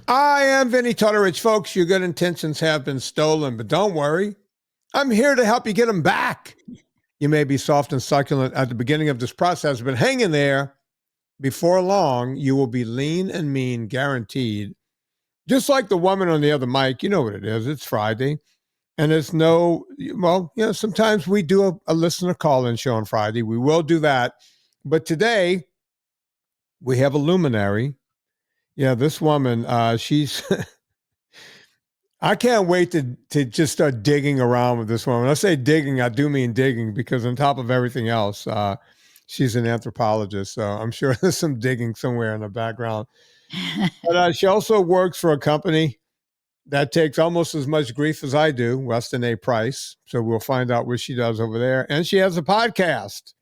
I am Vinnie Tutteridge. Folks, your good intentions have been stolen, but don't worry. I'm here to help you get them back. You may be soft and succulent at the beginning of this process, but hang in there. Before long, you will be lean and mean, guaranteed. Just like the woman on the other mic, you know what it is. It's Friday. And there's no, well, sometimes we do a listener call-in show on Friday. We will do that. But today, we have a luminary. Yeah, this woman, she's... I can't wait to just start digging around with this woman. When I say digging, I do mean digging, because on top of everything else, she's an anthropologist. So I'm sure there's some digging somewhere in the background. But she also works for a company that takes almost as much grief as I do, Weston A. So we'll find out what she does over there. And she has a podcast.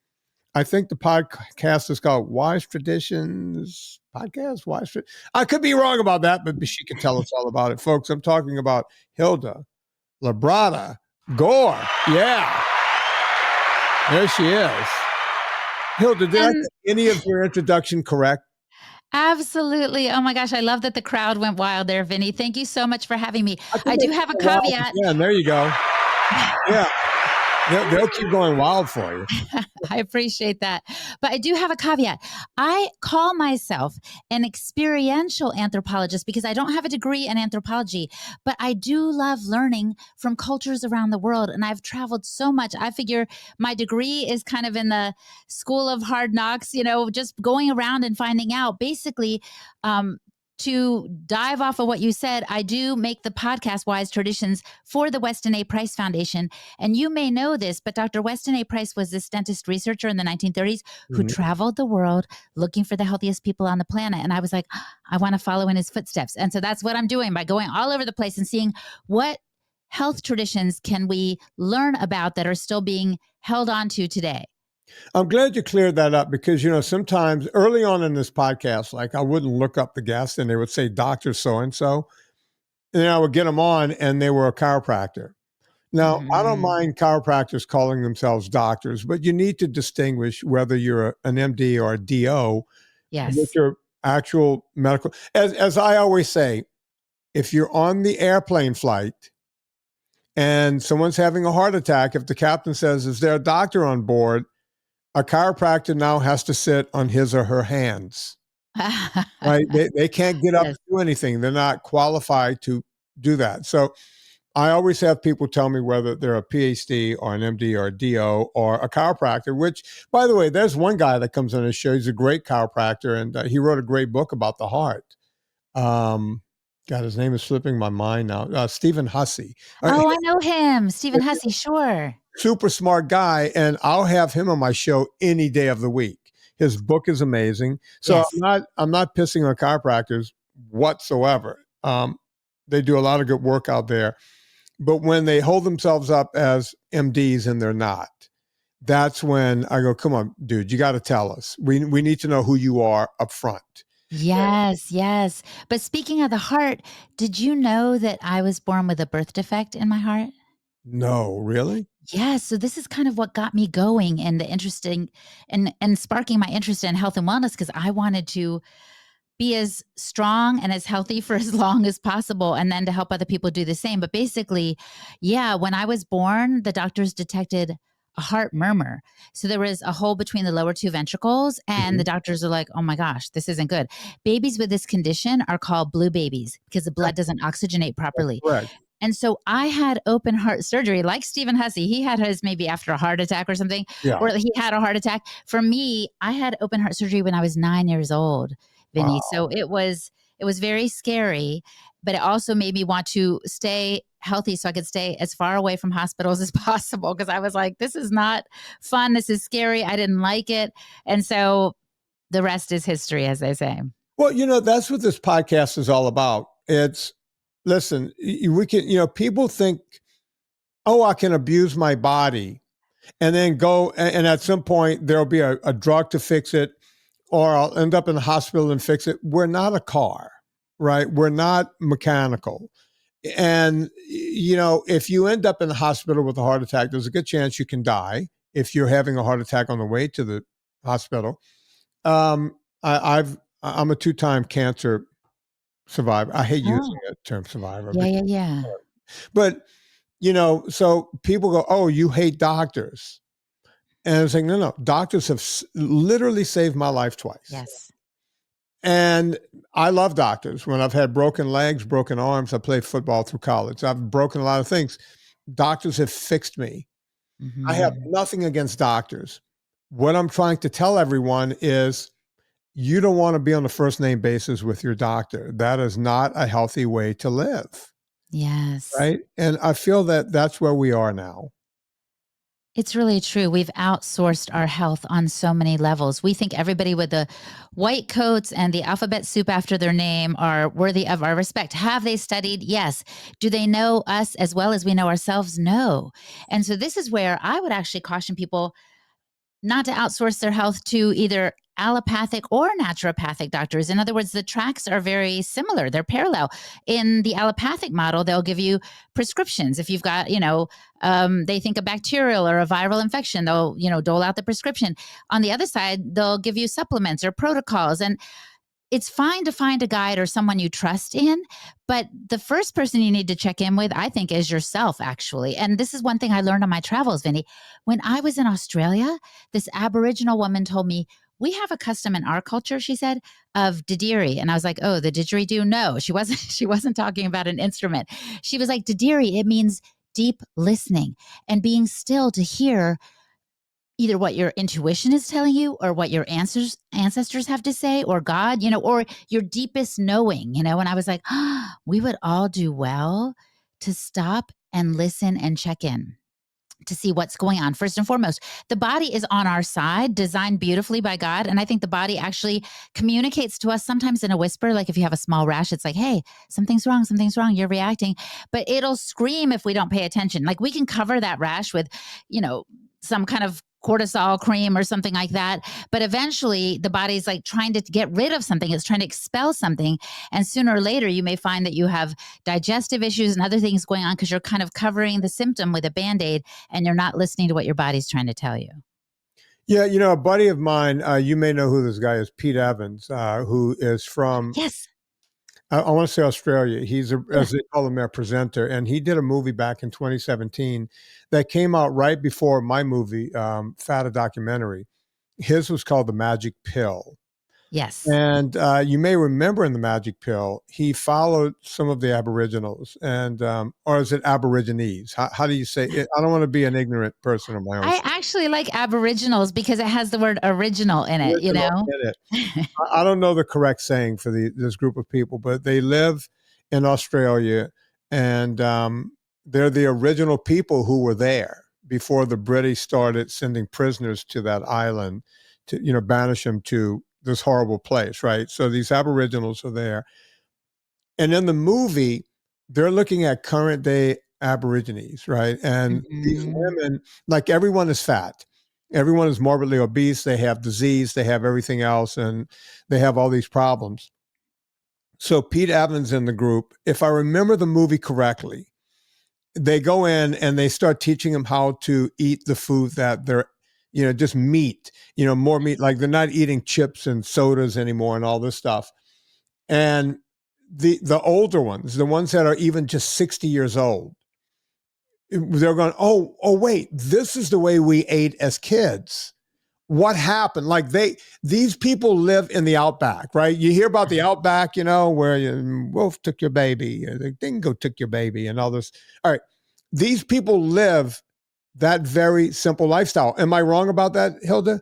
I think the podcast is called Wise Traditions Podcast. I could be wrong about that, but she can tell us all about it. Folks, I'm talking about Hilda, Labrada, Gore. Yeah. There she is. Hilda, did I get any of your introduction correct? Absolutely. Oh my gosh. I love that the crowd went wild there, Vinnie. Thank you so much for having me. I do have a caveat. Yeah, there you go. Yeah. They'll keep going wild for you. I appreciate that. But I do have a caveat. I call myself an experiential anthropologist because I don't have a degree in anthropology, but I do love learning from cultures around the world. And I've traveled so much. I figure my degree is kind of in the school of hard knocks, just going around and finding out. Basically, to dive off of what you said, I do make the podcast Wise Traditions for the Weston A. Price Foundation. And you may know this, but Dr. Weston A. Price was this dentist researcher in the 1930s who traveled the world looking for the healthiest people on the planet. And I was like, I want to follow in his footsteps. And so that's what I'm doing by going all over the place and seeing what health traditions can we learn about that are still being held on to today. I'm glad you cleared that up because, sometimes early on in this podcast, like I wouldn't look up the guest and they would say Dr. So-and-so. And then I would get them on and they were a chiropractor. Now, I don't mind chiropractors calling themselves doctors, but you need to distinguish whether you're an MD or a DO with your actual medical. As I always say, if you're on the airplane flight and someone's having a heart attack, if the captain says, is there a doctor on board? A chiropractor now has to sit on his or her hands, right? They can't get up and do anything. They're not qualified to do that. So I always have people tell me whether they're a PhD or an MD or a DO or a chiropractor, which, by the way, there's one guy that comes on his show. He's a great chiropractor, and he wrote a great book about the heart. God, his name is slipping my mind now. Stephen Hussey. Oh, I know him. Stephen Hussey, sure. Super smart guy, and I'll have him on my show any day of the week. His book is amazing. So I'm not pissing on chiropractors whatsoever. They do a lot of good work out there. But when they hold themselves up as MDs and they're not, that's when I go, come on, dude, you got to tell us. We need to know who you are up front. Yes. But speaking of the heart, did you know that I was born with a birth defect in my heart? No, really? Yeah. So this is kind of what got me going and the interesting and sparking my interest in health and wellness, because I wanted to be as strong and as healthy for as long as possible, and then to help other people do the same. But basically, when I was born, the doctors detected a heart murmur. So there was a hole between the lower two ventricles, and the doctors are like, oh my gosh, this isn't good. Babies with this condition are called blue babies because the blood doesn't oxygenate properly. Right. And so I had open heart surgery like Stephen Hussey. He had his maybe after a heart attack or something, or he had a heart attack. For me, I had open heart surgery when I was 9 years old, Vinnie. Wow. So it was very scary, but it also made me want to stay healthy so I could stay as far away from hospitals as possible, because I was like, this is not fun. This is scary. I didn't like it. And so the rest is history, as they say. Well, that's what this podcast is all about. Listen, we can, people think, oh, I can abuse my body and then go, and at some point there'll be a drug to fix it, or I'll end up in the hospital and fix it. We're not a car, right? We're not mechanical. And, if you end up in the hospital with a heart attack, there's a good chance you can die if you're having a heart attack on the way to the hospital. I'm a 2-time cancer survivor. I hate Oh, using that term survivor, yeah. but so people go, "Oh, you hate doctors," and I'm saying, no, doctors have literally saved my life twice, Yes. and I love doctors. When I've had broken legs, broken arms, I played football through college. I've broken a lot of things. Doctors have fixed me. I have Mm-hmm. nothing against doctors. What I'm trying to tell everyone is you don't want to be on a first name basis with your doctor. That is not a healthy way to live, Yes. right? And I feel that that's where we are now. It's really true. We've outsourced our health on so many levels. We think everybody with the white coats and the alphabet soup after their name are worthy of our respect. Have they studied? Yes. Do they know us as well as we know ourselves? No. And so this is where I would actually caution people not to outsource their health to either allopathic or naturopathic doctors. In other words, the tracks are very similar, they're parallel. In the allopathic model, they'll give you prescriptions. If you've got, they think a bacterial or a viral infection, they'll, dole out the prescription. On the other side, they'll give you supplements or protocols. And it's fine to find a guide or someone you trust in, but the first person you need to check in with, I think, is yourself, actually. And this is one thing I learned on my travels, Vinny. When I was in Australia, this Aboriginal woman told me, we have a custom in our culture, she said, of didgeridoo. And I was like, oh, the didgeridoo? No, she wasn't, she wasn't talking about an instrument. She was like, didgeridoo, it means deep listening and being still to hear either what your intuition is telling you or what your ancestors have to say or God, or your deepest knowing, and I was like, we would all do well to stop and listen and check in to see what's going on. First and foremost, the body is on our side, designed beautifully by God. And I think the body actually communicates to us sometimes in a whisper. Like if you have a small rash, it's like, hey, something's wrong, you're reacting. But it'll scream if we don't pay attention. Like we can cover that rash with, some kind of cortisol cream or something like that. But eventually the body's like trying to get rid of something. It's trying to expel something. And sooner or later, you may find that you have digestive issues and other things going on because you're kind of covering the symptom with a Band-Aid and you're not listening to what your body's trying to tell you. Yeah, a buddy of mine, you may know who this guy is, Pete Evans, who is from, Yes. I want to say Australia. He's, Yeah. as they call him, a presenter. And he did a movie back in 2017 that came out right before my movie, Fat, a Documentary. His was called The Magic Pill. Yes. And you may remember in The Magic Pill, he followed some of the Aboriginals or is it Aborigines? How do you say it? I don't want to be an ignorant person of my own. I actually like Aboriginals because it has the word original in it, Original in it. I don't know the correct saying for this group of people, but they live in Australia, and they're the original people who were there before the British started sending prisoners to that island to, banish them to this horrible place, right? So these Aboriginals are there. And in the movie, they're looking at current day Aborigines, right? And these Mhm. women, like everyone is fat. Everyone is morbidly obese. They have disease. They have everything else. And they have all these problems. So Pete Evans in the group, if I remember the movie correctly, they go in and they start teaching them how to eat the food that they're, just meat, more meat. Like they're not eating chips and sodas anymore and all this stuff. And the older ones, the ones that are even just 60 years old, they're going, oh wait, this is the way we ate as kids. What happened? Like these people live in the outback, right? You hear about the outback, where wolf took your baby, the dingo took your baby, and all this. All right, these people live that very simple lifestyle. Am I wrong about that, Hilda?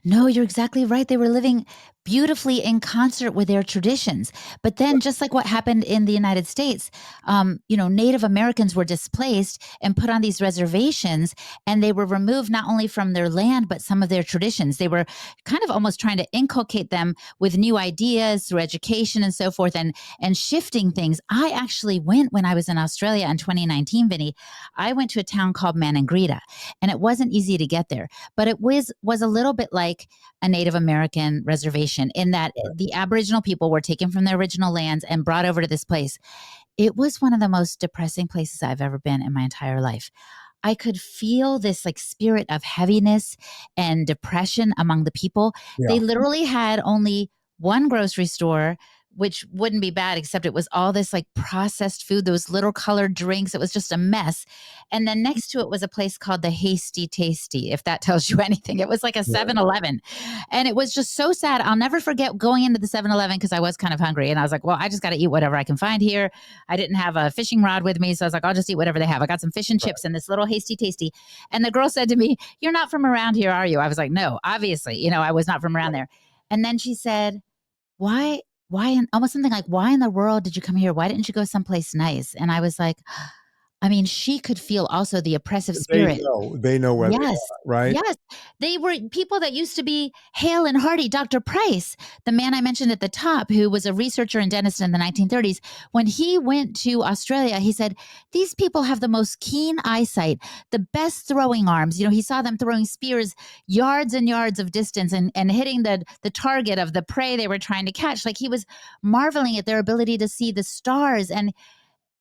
No, you're exactly right. They were living beautifully in concert with their traditions. But then, just like what happened in the United States, Native Americans were displaced and put on these reservations, and they were removed not only from their land, but some of their traditions. They were kind of almost trying to inculcate them with new ideas through education and so forth, and shifting things. I actually went when I was in Australia in 2019, Vinny. I went to a town called Manangrita, and it wasn't easy to get there, but it was a little bit like a Native American reservation in that the Aboriginal people were taken from their original lands and brought over to this place. It was one of the most depressing places I've ever been in my entire life. I could feel this like spirit of heaviness and depression among the people. They Yeah. literally had only one grocery store which wouldn't be bad, except it was all this like processed food, those little colored drinks. It was just a mess. And then next to it was a place called the Hasty Tasty, if that tells you anything. It was like a 7-Eleven. And it was just so sad. I'll never forget going into the 7-Eleven because I was kind of hungry. And I was like, well, I just got to eat whatever I can find here. I didn't have a fishing rod with me. So I was like, I'll just eat whatever they have. I got some fish and chips and this little Hasty Tasty. And the girl said to me, you're not from around here, are you? I was like, no, obviously, I was not from around there. And then she said, almost something like, why in the world did you come here? Why didn't you go someplace nice? And I was like, I mean, she could feel also the oppressive spirit. They know where they Yes. are, right? Yes. They were people that used to be hale and hearty. Dr. Price, the man I mentioned at the top, who was a researcher and dentist in the 1930s, when he went to Australia, he said, these people have the most keen eyesight, the best throwing arms. He saw them throwing spears yards and yards of distance and hitting the target of the prey they were trying to catch. Like he was marveling at their ability to see the stars.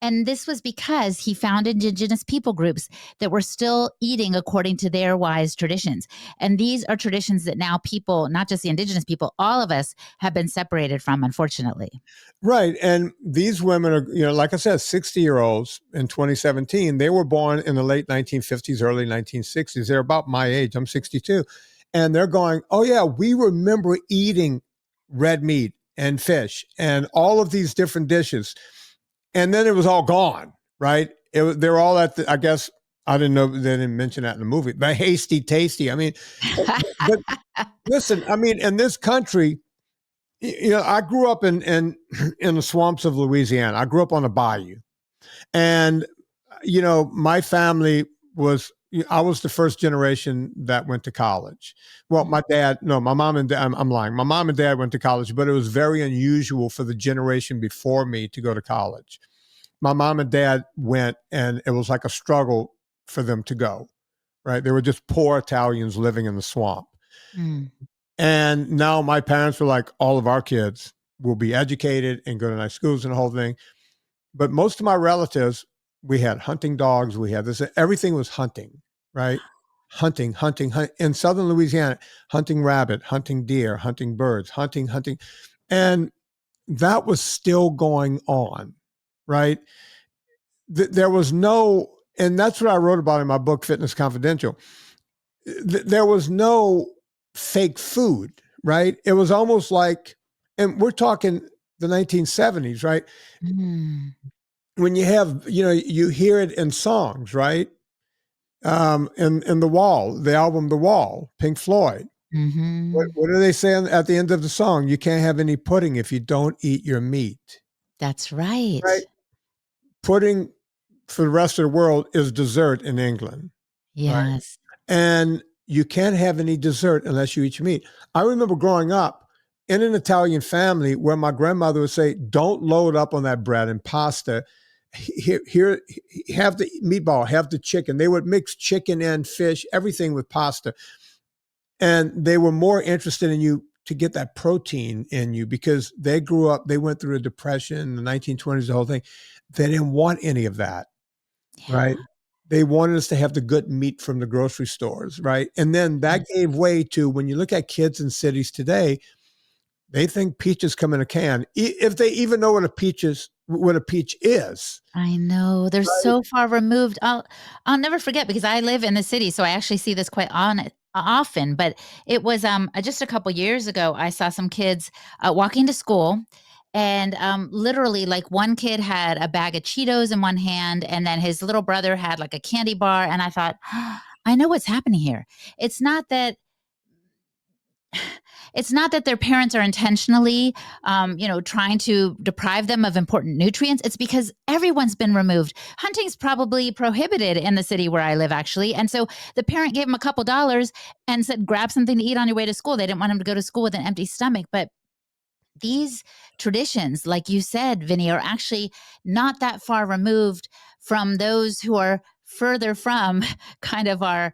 And this was because he found indigenous people groups that were still eating according to their wise traditions. And these are traditions that now people, not just the indigenous people, all of us have been separated from, unfortunately. Right. And these women are, like I said, 60-year-olds in 2017. They were born in the late 1950s, early 1960s. They're about my age. I'm 62. And they're going, oh, yeah, we remember eating red meat and fish and all of these different dishes. And then it was all gone, right? They're all at I guess, I didn't know, they didn't mention that in the movie, but Hasty Tasty. I mean, but listen, I mean, in this country, I grew up in the swamps of Louisiana. I grew up on a bayou. And, my family I was the first generation that went to college. Well, my mom and dad, I'm lying. My mom and dad went to college, but it was very unusual for the generation before me to go to college. My mom and dad went, and it was like a struggle for them to go, right? They were just poor Italians living in the swamp. Mm. And now my parents were like, all of our kids will be educated and go to nice schools and the whole thing. But most of my relatives, we had hunting dogs. We had this, everything was hunting, right? Hunting. In southern Louisiana, hunting rabbit, hunting deer, hunting birds, hunting. And that was still going on, right? There was no, and that's what I wrote about in my book, Fitness Confidential. There was no fake food, right? It was almost like, and we're talking the 1970s, right? Mm. When you have, you hear it in songs, right? In The Wall, the album The Wall, Pink Floyd. Mm-hmm. What are they saying at the end of the song? You can't have any pudding if you don't eat your meat. That's right. Right? Pudding for the rest of the world is dessert in England. Yes. Right? And you can't have any dessert unless you eat your meat. I remember growing up in an Italian family where my grandmother would say, don't load up on that bread and pasta. Here, have the meatball, have the chicken. They would mix chicken and fish, everything with pasta. And they were more interested in you to get that protein in you because they grew up, they went through a depression, the 1920s, the whole thing. They didn't want any of that, right? They wanted us to have the good meat from the grocery stores, right? And then that gave way to, when you look at kids in cities today, they think peaches come in a can, if they even know what a peach is. I know. They're so far removed. I'll never forget because I live in the city, so I actually see this quite often. But it was just a couple years ago, I saw some kids walking to school. And literally, like one kid had a bag of Cheetos in one hand, and then his little brother had like a candy bar. And I thought, I know what's happening here. It's not that their parents are intentionally, trying to deprive them of important nutrients. It's because everyone's been removed. Hunting's probably prohibited in the city where I live, actually. And so the parent gave him a couple dollars and said, grab something to eat on your way to school. They didn't want him to go to school with an empty stomach. But these traditions, like you said, Vinnie, are actually not that far removed from those who are further from kind of our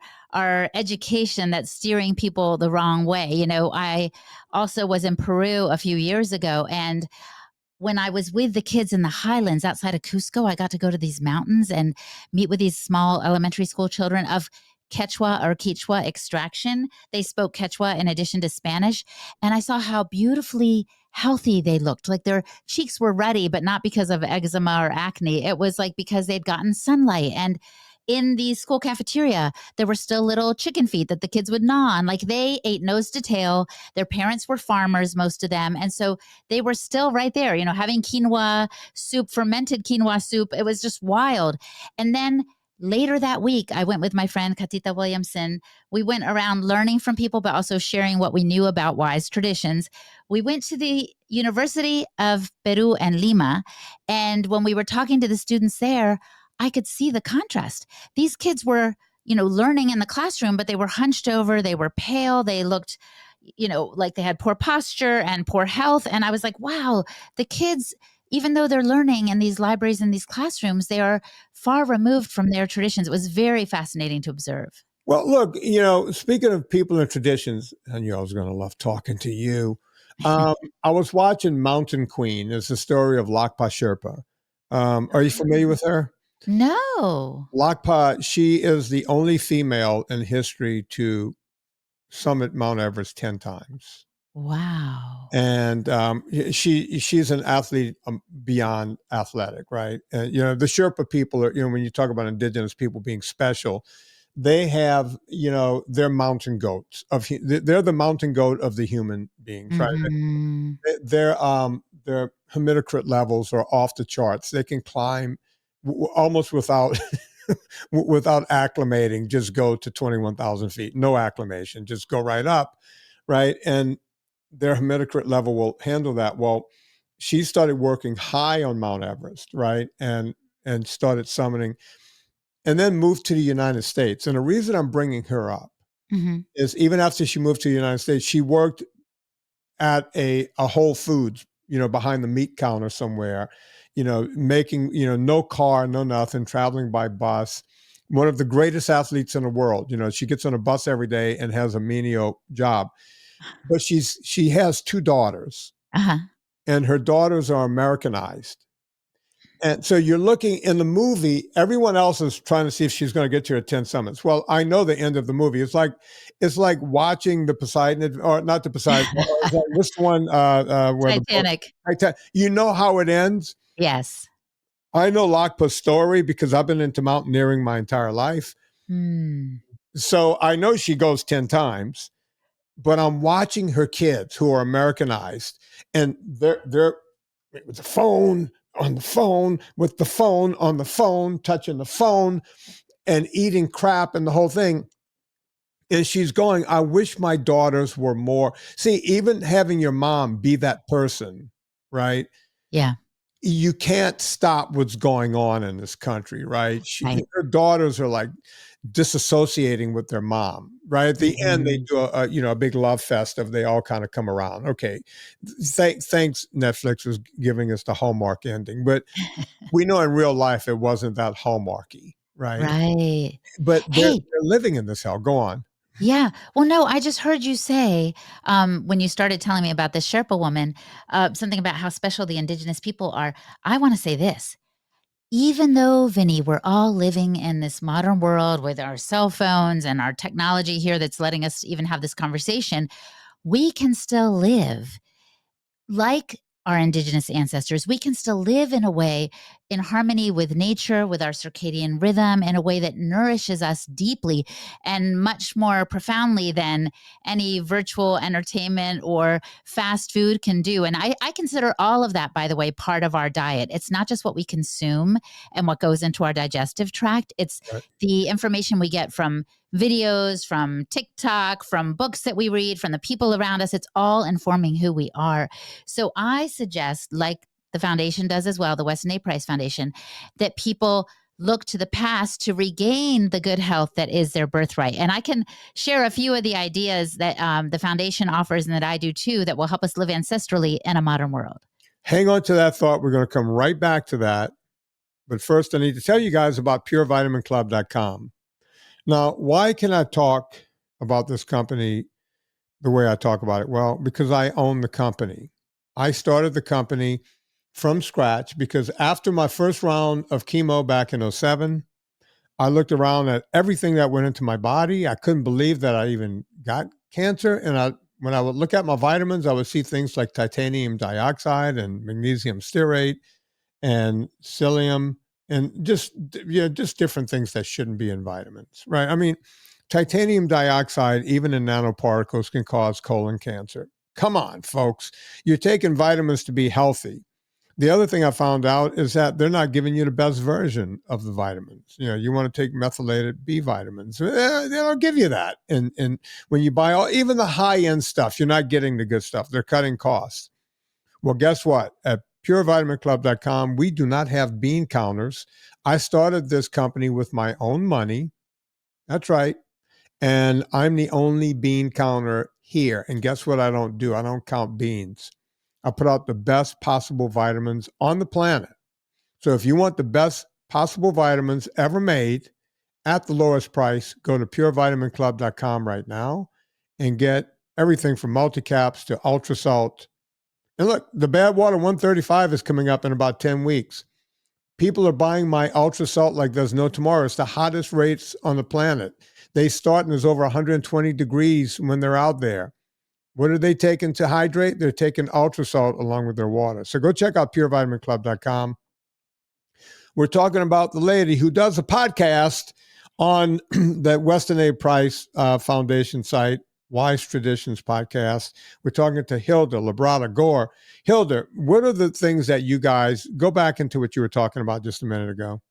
education that's steering people the wrong way. I also was in Peru a few years ago, and when I was with the kids in the highlands outside of Cusco, I got to go to these mountains and meet with these small elementary school children of Quechua or Quechua extraction. They spoke Quechua in addition to Spanish. And I saw how beautifully healthy they looked. Like their cheeks were ruddy, but not because of eczema or acne. It was like because they'd gotten sunlight. And in the school cafeteria, there were still little chicken feet that the kids would gnaw on. Like they ate nose to tail. Their parents were farmers, most of them. And so they were still right there, having quinoa soup, fermented quinoa soup. It was just wild. And then later that week, I went with my friend Katita Williamson. We went around learning from people, but also sharing what we knew about wise traditions. We went to the University of Peru and Lima. And when we were talking to the students there, I could see the contrast. These kids were, learning in the classroom, but they were hunched over. They were pale. They looked, like they had poor posture and poor health. And I was like, wow, the kids, even though they're learning in these libraries and these classrooms, they are far removed from their traditions. It was very fascinating to observe. Well, look, speaking of people and traditions, and I was going to love talking to you. I was watching Mountain Queen. It's the story of Lhakpa Sherpa. Are you familiar with her? No. Lhakpa, she is the only female in history to summit Mount Everest 10 times. Wow. And she's an athlete beyond athletic, right? And, the Sherpa people are, when you talk about indigenous people being special, they have, they're mountain goats they're the mountain goat of the human beings, right? Mm-hmm. Their hematocrit levels are off the charts. They can climb almost without without acclimating, just go to 21,000 feet, no acclimation, just go right up, right? And their hematocrit level will handle that. Well, she started working high on Mount Everest, right? And started summiting and then moved to the United States. And the reason I'm bringing her up is even after she moved to the United States, she worked at a Whole Foods, behind the meat counter somewhere, making, no car, no nothing, traveling by bus. One of the greatest athletes in the world. She gets on a bus every day and has a menial job. But she has 2 daughters, and her daughters are Americanized. And so you're looking in the movie, everyone else is trying to see if she's going to get to her 10 summits. Well, I know the end of the movie. It's like watching the Poseidon, or not the Poseidon, what's the one where Titanic. You know how it ends? Yes. I know Lhakpa's story because I've been into mountaineering my entire life. So I know she goes 10 times, but I'm watching her kids who are Americanized, and they're with the phone on the phone, with the phone on the phone, touching the phone and eating crap and the whole thing. And she's going, I wish my daughters were more. See, even having your mom be that person, right? Yeah. You can't stop what's going on in this country, right? Right. Her daughters are like disassociating with their mom, right? At the end, they do a big love fest of they all kind of come around. Okay, thanks Netflix was giving us the Hallmark ending, but we know in real life it wasn't that Hallmarky, right? Right. But they're Hey. living in this hell. Go on. Yeah. Well, no, I just heard you say when you started telling me about this Sherpa woman, something about how special the indigenous people are. I want to say this. Even though, Vinnie, we're all living in this modern world with our cell phones and our technology here that's letting us even have this conversation, we can still live like our indigenous ancestors. We can still live in a way in harmony with nature, with our circadian rhythm, in a way that nourishes us deeply and much more profoundly than any virtual entertainment or fast food can do. And I consider all of that, by the way, part of our diet. It's not just what we consume and what goes into our digestive tract, it's the information we get from videos, from TikTok, from books that we read, from the people around us. It's all informing who we are. So I suggest, like the foundation does as well, the Weston A Foundation, that people look to the past to regain the good health that is their birthright. And I can share a few of the ideas that the foundation offers and that I do too that will help us live ancestrally in a modern world. Hang on to that thought. We're going to come right back to that. But first, I need to tell you guys about purevitaminclub.com. Now, why can I talk about this company the way I talk about it? Well, because I own the company. I started the company from scratch because after my first round of chemo back in 2007, I looked around at everything that went into my body. I couldn't believe that I even got cancer. And when I would look at my vitamins, I would see things like titanium dioxide and magnesium stearate and psyllium and just different things that shouldn't be in vitamins, right? I mean, titanium dioxide, even in nanoparticles, can cause colon cancer. Come on, folks. You're taking vitamins to be healthy. The other thing I found out is that they're not giving you the best version of the vitamins. You want to take methylated B vitamins. They don't give you that. And when you buy even the high-end stuff, you're not getting the good stuff. They're cutting costs. Well, guess what? At purevitaminclub.com, we do not have bean counters. I started this company with my own money. That's right. And I'm the only bean counter here. And guess what I don't do? I don't count beans. I put out the best possible vitamins on the planet. So if you want the best possible vitamins ever made at the lowest price, go to purevitaminclub.com right now and get everything from multicaps to ultra salt. And look, the Badwater 135 is coming up in about 10 weeks. People are buying my ultra salt like there's no tomorrow. It's the hottest rates on the planet. They start and there's over 120 degrees when they're out there. What are they taking to hydrate? They're taking ultra salt along with their water. So go check out purevitaminclub.com. We're talking about the lady who does a podcast on that Weston A. Price Foundation site, Wise Traditions podcast. We're talking to Hilda, Labrada, Gore. Hilda, what are the things that you guys, go back into what you were talking about just a minute ago?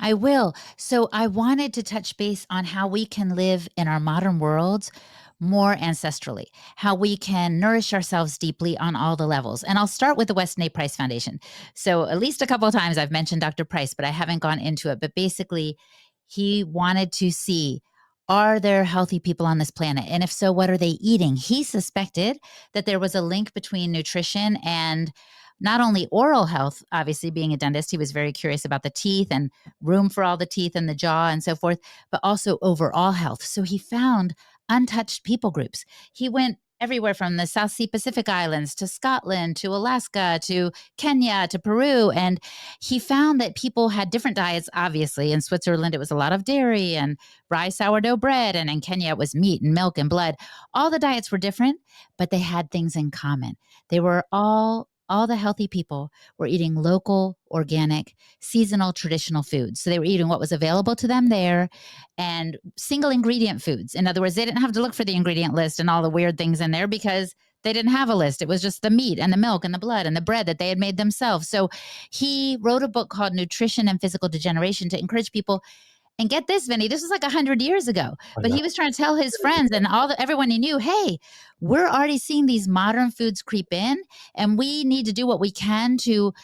I will. So I wanted to touch base on how we can live in our modern worlds more ancestrally, how we can nourish ourselves deeply on all the levels. And I'll start with the Weston A. Price Foundation. So at least a couple of times I've mentioned Dr. Price, but I haven't gone into it. But basically, he wanted to see, are there healthy people on this planet? And if so, what are they eating? He suspected that there was a link between nutrition and not only oral health. Obviously, being a dentist, he was very curious about the teeth and room for all the teeth and the jaw and so forth, but also overall health. So he found untouched people groups. He went everywhere from the South Sea Pacific Islands to Scotland to Alaska to Kenya to Peru. And he found that people had different diets. Obviously, in Switzerland, it was a lot of dairy and rye sourdough bread. And in Kenya, it was meat and milk and blood. All the diets were different, but they had things in common. They were all the healthy people were eating local, organic, seasonal, traditional foods. So they were eating what was available to them there and single ingredient foods. In other words, they didn't have to look for the ingredient list and all the weird things in there because they didn't have a list. It was just the meat and the milk and the blood and the bread that they had made themselves. So he wrote a book called Nutrition and Physical Degeneration to encourage people. And get this, Vinnie, this was like 100 years ago, but he was trying to tell his friends and everyone he knew, hey, we're already seeing these modern foods creep in, and we need to do what we can to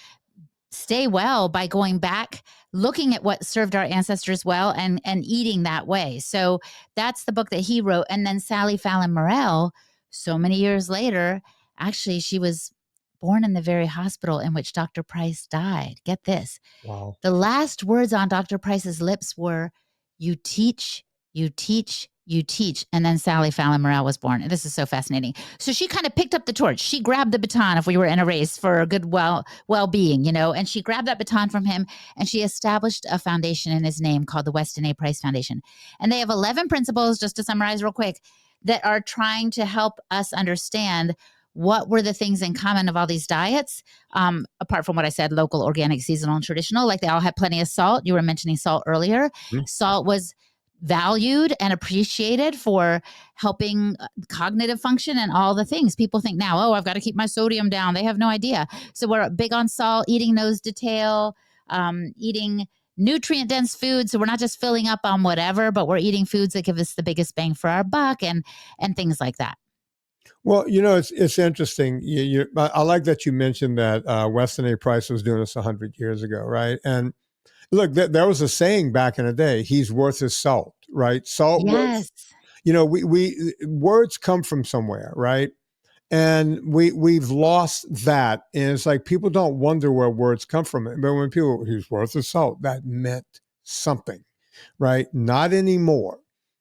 stay well by going back, looking at what served our ancestors well and eating that way. So that's the book that he wrote. And then Sally Fallon Morell, so many years later, actually, she was born in the very hospital in which Dr. Price died. Get this. Wow. The last words on Dr. Price's lips were, you teach, you teach, you teach. And then Sally Fallon Morell was born. And this is so fascinating. So she kind of picked up the torch. She grabbed the baton if we were in a race for a good well-being, and she grabbed that baton from him and she established a foundation in his name called the Weston A. Price Foundation. And they have 11 principles, just to summarize real quick, that are trying to help us understand what were the things in common of all these diets, apart from what I said, local, organic, seasonal, and traditional. Like they all had plenty of salt. You were mentioning salt earlier. Mm-hmm. Salt was valued and appreciated for helping cognitive function and all the things. People think now, oh, I've got to keep my sodium down. They have no idea. So we're big on salt, eating nose to tail, eating nutrient-dense foods. So we're not just filling up on whatever, but we're eating foods that give us the biggest bang for our buck and things like that. Well, it's interesting. I like that you mentioned that Weston A. Price was doing this 100 years ago, right? And look, there was a saying back in the day: "He's worth his salt." Right? Salt. Yes. We words come from somewhere, right? And we've lost that, and it's like people don't wonder where words come from. But when people, "He's worth his salt," that meant something, right? Not anymore.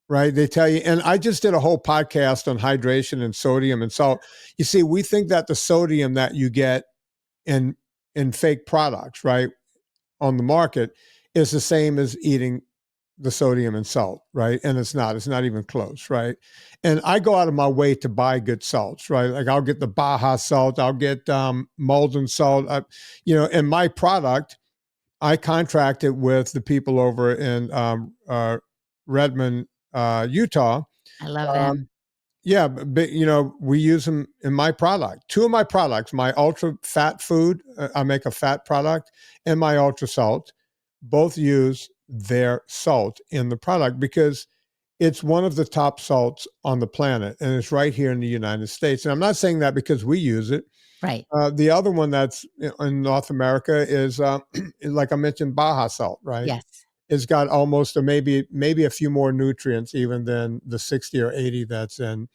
Right. They tell you, and I just did a whole podcast on hydration and sodium and salt. You see, we think that the sodium that you get in fake products, right, on the market is the same as eating the sodium and salt, right? And it's not even close, right? And I go out of my way to buy good salts, right? Like I'll get the Baja salt, I'll get Malden salt, and my product, I contracted with the people over in Redmond, Utah. I love Um, them. yeah, but we use them in my product. Two of my products, my ultra fat food, I make a fat product, and my ultra salt, both use their salt in the product because it's one of the top salts on the planet, and it's right here in the United States. And I'm not saying that because we use it. Right. The other one that's in North America is, like I mentioned, Baja salt, right? Yes. It's got almost, or maybe a few more nutrients even than the 60 or 80 that's in.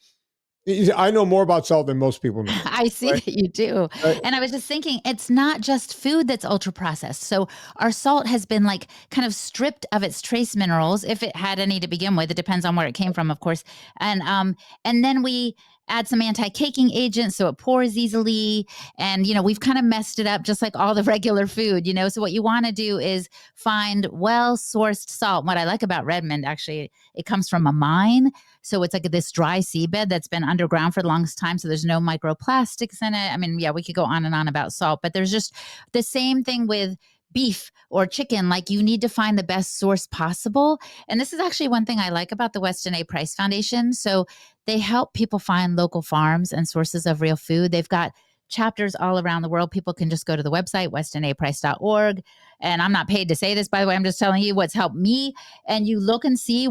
I know more about salt than most people know. I see Right? that you do. Right? And I was just thinking, it's not just food that's ultra processed. So our salt has been like kind of stripped of its trace minerals, if it had any to begin with. It depends on where it came from, of course. And then we add some anti-caking agents so it pours easily. And we've kind of messed it up just like all the regular food. So what you want to do is find well-sourced salt. What I like about Redmond, actually, it comes from a mine. So it's like this dry seabed that's been underground for the longest time. So there's no microplastics in it. I mean, yeah, we could go on and on about salt, but there's just the same thing with beef or chicken. Like you need to find the best source possible. And this is actually one thing I like about the Weston A. Price Foundation. So they help people find local farms and sources of real food. They've got chapters all around the world. People can just go to the website, westonaprice.org. And I'm not paid to say this, by the way. I'm just telling you what's helped me. And you look and see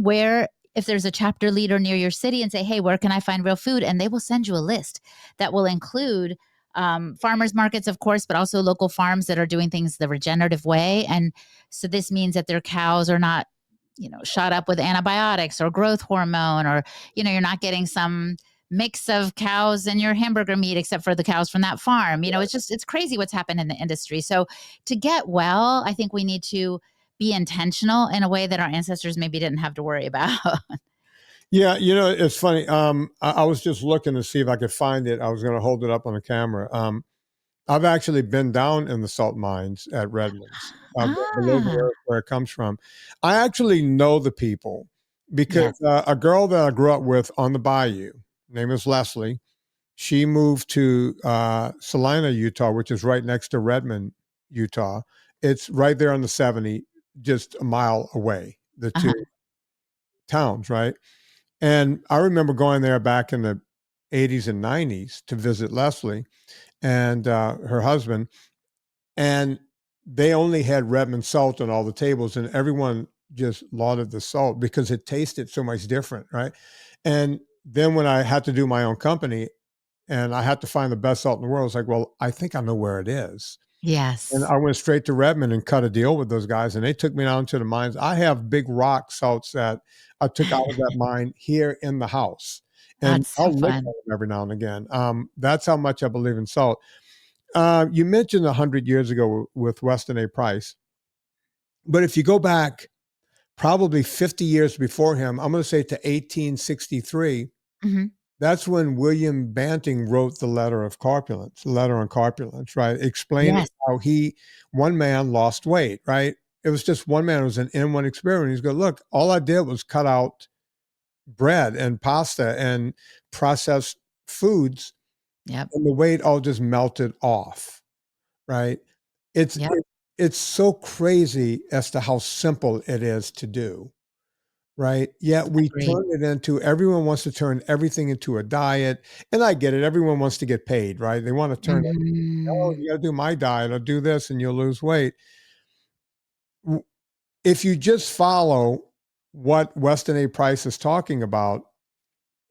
if there's a chapter leader near your city and say, hey, where can I find real food? And they will send you a list that will include farmers markets, of course, but also local farms that are doing things the regenerative way. And so this means that their cows are not, shot up with antibiotics or growth hormone, or, you're not getting some mix of cows in your hamburger meat, except for the cows from that farm. It's crazy what's happened in the industry. So to get well, I think we need to be intentional in a way that our ancestors maybe didn't have to worry about. Yeah, it's funny. I was just looking to see if I could find it. I was going to hold it up on the camera. I've actually been down in the salt mines at Redlands, below the Ah, earth where it comes from. I actually know the people because yes. a girl that I grew up with on the bayou, name is Leslie. She moved to Salina, Utah, which is right next to Redmond, Utah. It's right there on the 70, just a mile away, the Uh-huh. two towns, right? And I remember going there back in the 80s and 90s to visit Leslie and her husband. And they only had Redmond salt on all the tables, and everyone just lauded the salt because it tasted so much different, right? And then when I had to do my own company and I had to find the best salt in the world, I was like, well, I think I know where it is. And Yes. I went straight to Redmond and cut a deal with those guys, and they took me down to the mines. I have big rock salts that I took out of that mine here in the house, and That's so I'll look at fun. them every now and again. That's how much I believe in salt. You mentioned 100 years ago with Weston A. Price, but if you go back probably 50 years before him, I'm going to say to 1863, Hmm. that's when William Banting wrote the letter of corpulence, the letter on corpulence, right? Explaining Yes. how one man lost weight, right? It was just one man. It was an in-one experiment. He's going, look, all I did was cut out bread and pasta and processed foods, Yep. and the weight all just melted off, right? It's Yep. it's so crazy as to how simple it is to do, right? Yet we Agreed. turn it into everyone wants to turn everything into a diet, and I get it. Everyone wants to get paid, right? They want to turn everything, oh, Mm. you got to do my diet, or do this, and you'll lose weight. If you just follow what Weston A. Price is talking about,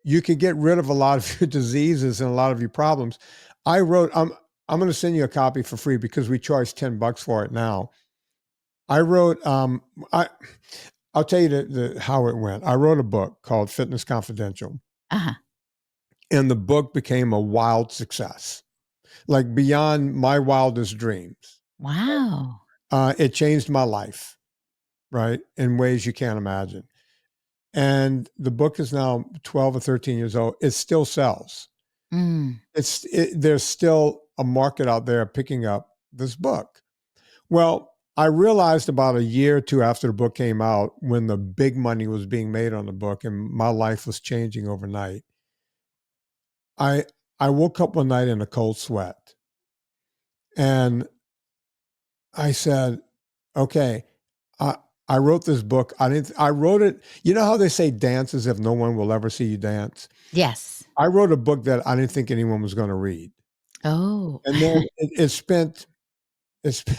you can get rid of a lot of your diseases and a lot of your problems. I'm going to send you a copy for free because we charge $10 for it now. I wrote, I'll tell you how it went. I wrote a book called Fitness Confidential, Uh-huh. and the book became a wild success, like beyond my wildest dreams. Wow. It changed my life, right, in ways you can't imagine. And the book is now 12 or 13 years old. It still sells. Mm. There's still a market out there picking up this book. Well, I realized about a year or two after the book came out, when the big money was being made on the book and my life was changing overnight, I woke up one night in a cold sweat and I said, okay, I, I wrote this book. I wrote it. You know how they say dance as if no one will ever see you dance? Yes. I wrote a book that I didn't think anyone was going to read. Oh. And then it spent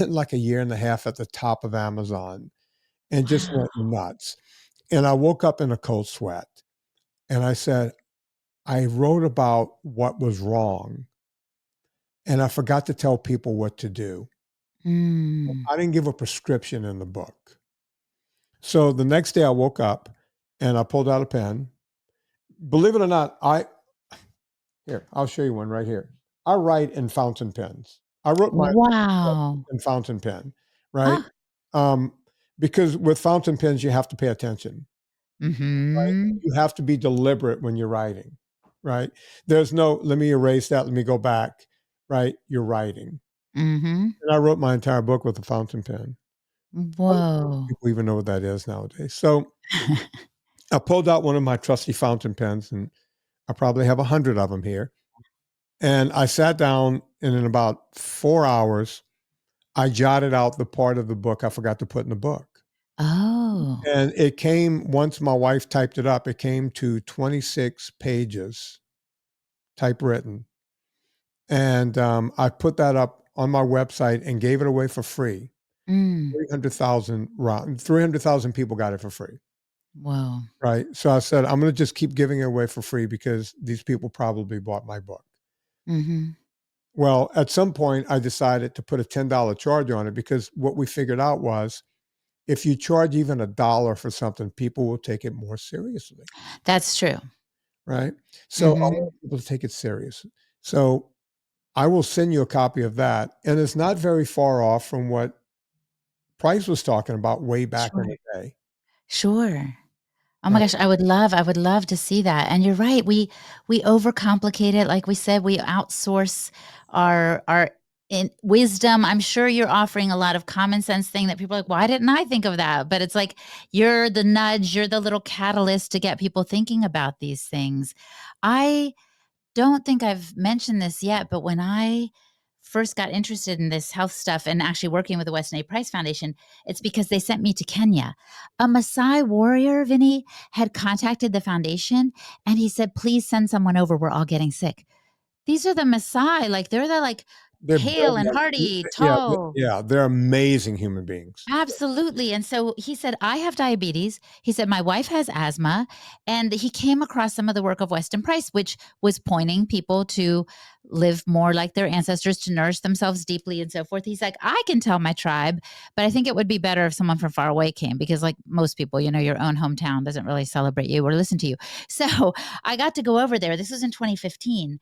like a year and a half at the top of Amazon and just Wow. went nuts. And I woke up in a cold sweat and I said, I wrote about what was wrong and I forgot to tell people what to do. Mm. I didn't give a prescription in the book. So the next day I woke up and I pulled out a pen. Believe it or not, I'll show you one right here. I write in fountain pens. I wrote my book Wow. in fountain pen, right? Ah. Um, because with fountain pens, you have to pay attention. Right? Mm-hmm. You have to be deliberate when you're writing, right? There's no, let me erase that, let me go back, right? You're writing. Mm-hmm. And I wrote my entire book with a fountain pen. I don't think Whoa. people even know what that is nowadays. So I pulled out one of my trusty fountain pens, and I probably have 100 of them here. And I sat down, and in about 4 hours, I jotted out the part of the book I forgot to put in the book. Oh. And it came, once my wife typed it up, it came to 26 pages typewritten. And I put that up on my website and gave it away for free. Mm. 300,000 people got it for free. Whoa. Right. So I said, I'm going to just keep giving it away for free because these people probably bought my book. Mm-hmm. Well, at some point, I decided to put a $10 charge on it because what we figured out was if you charge even $1 for something, people will take it more seriously. That's true. Right. So I Mm-hmm. want people to take it serious. So I will send you a copy of that. And it's not very far off from what Price was talking about way back in Sure. the day. Sure. Oh my Right. gosh, I would love to see that. And you're right. We overcomplicate it. Like we said, we outsource our in wisdom. I'm sure you're offering a lot of common sense thing that people are like, why didn't I think of that? But it's like you're the nudge, you're the little catalyst to get people thinking about these things. I don't think I've mentioned this yet, but when I first got interested in this health stuff and actually working with the Weston A. Price Foundation, it's because they sent me to Kenya. A Maasai warrior, Vinnie, had contacted the foundation and he said, please send someone over. We're all getting sick. These are the Maasai, like they're the like They're hale built and like, hardy, yeah, tall. yeah, they're amazing human beings. Absolutely. And so he said, I have diabetes. He said, my wife has asthma. And he came across some of the work of Weston Price, which was pointing people to live more like their ancestors, to nourish themselves deeply and so forth. He's like, I can tell my tribe, but I think it would be better if someone from far away came because, like most people, you know, your own hometown doesn't really celebrate you or listen to you. So I got to go over there. This was in 2015.